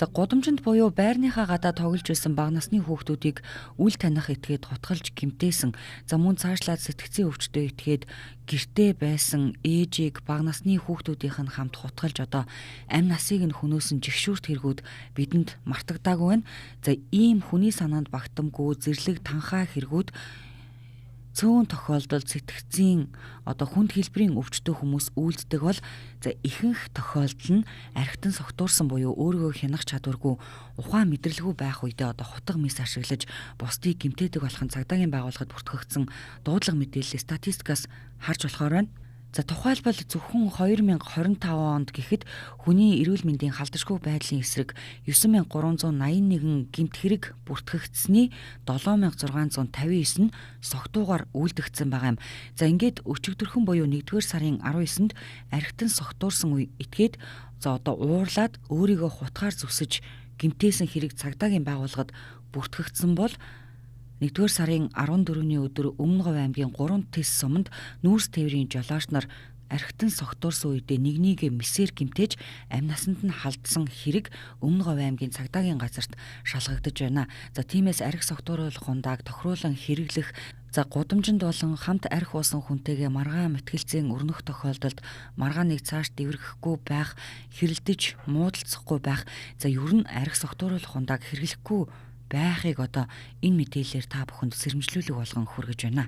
За гудамжинд буюу байрныхаа гадаа тоглож байсан бага насны хүүхдүүдийг үл таних этгээд хотголж гэмтээсэн. За мөн цаашлаад сэтгцийн өвчтөд этгээд гэртээ байсан ээжийг бага насны хүүхдүүдийнх нь хамт хутгалж одоо амь насыг нь хөнөөсөн жигшүүрт хэрэгүүд бидэнд мартагдаагүй байна. За ийм хүний санаанд багтамгүй зэрлэг танхаа хэрэгүүд цөөн тохиолдолд сэтгцийн одоо хүнд хэлбэрийн өвчтөе хүмүүс үйлддэг бол за ихэнх тохиолдол нь архитан согтуурсан буюу өөрийгөө хянах чадваргүй ухаан мэдрэлгүй байх үедээ одоо хутга мис ашиглаж бусдыг гэмтээдэг болох нь цагдаагийн байгууллагад бүртгэгдсэн дуудлага мэдээллийн статистикаас харж болохоор байна. За тухайлбал зөвхөн 2025 онд гэхэд хүний эрүүл мэндийн халдашгүй байдлын эсрэг 9381 гэмт хэрэг бүртгэгдсэний 7659 нь согтуугаар үйлдэгдсэн байгаа юм. За ингээд өчигдөрхөн буюу 1-р сарын 19-нд архитан согтуурсан үе этгээд за одоо уурлаад өөрийгөө хутгаар зүсэж гэмтээсэн хэрэг цагдаагийн байгууллагад бүртгэгдсэн бол 1-р сарын 14-ний өдөр Өмнө Говь аймгийн 3 тэс суманд нүүрс тээврийн жолооч нар архитан согтуурсан үедээ нэг мисээр гэмтээж амь насанд нь халдсан хэрэг Өмнө Говь аймгийн цагдаагийн газарт шалгагдаж байна. За тиймээс архи согтууруулах хундааг тохируулан хэрэглэх за гудамжинд болон хамт архи уусан хүнтэйгээ маргаан мэтгэлцэн өрнөх тохиолдолд маргааныг цааш дэврэхгүй байх, хэрэлдэж муудалцахгүй байх. За ер нь архи согтууруулах хундааг хэрэглэхгүй байхыг одоо энэ мэдээлэлээр та бүхэнд сэрэмжлүүлэг болгон хүргэж байна.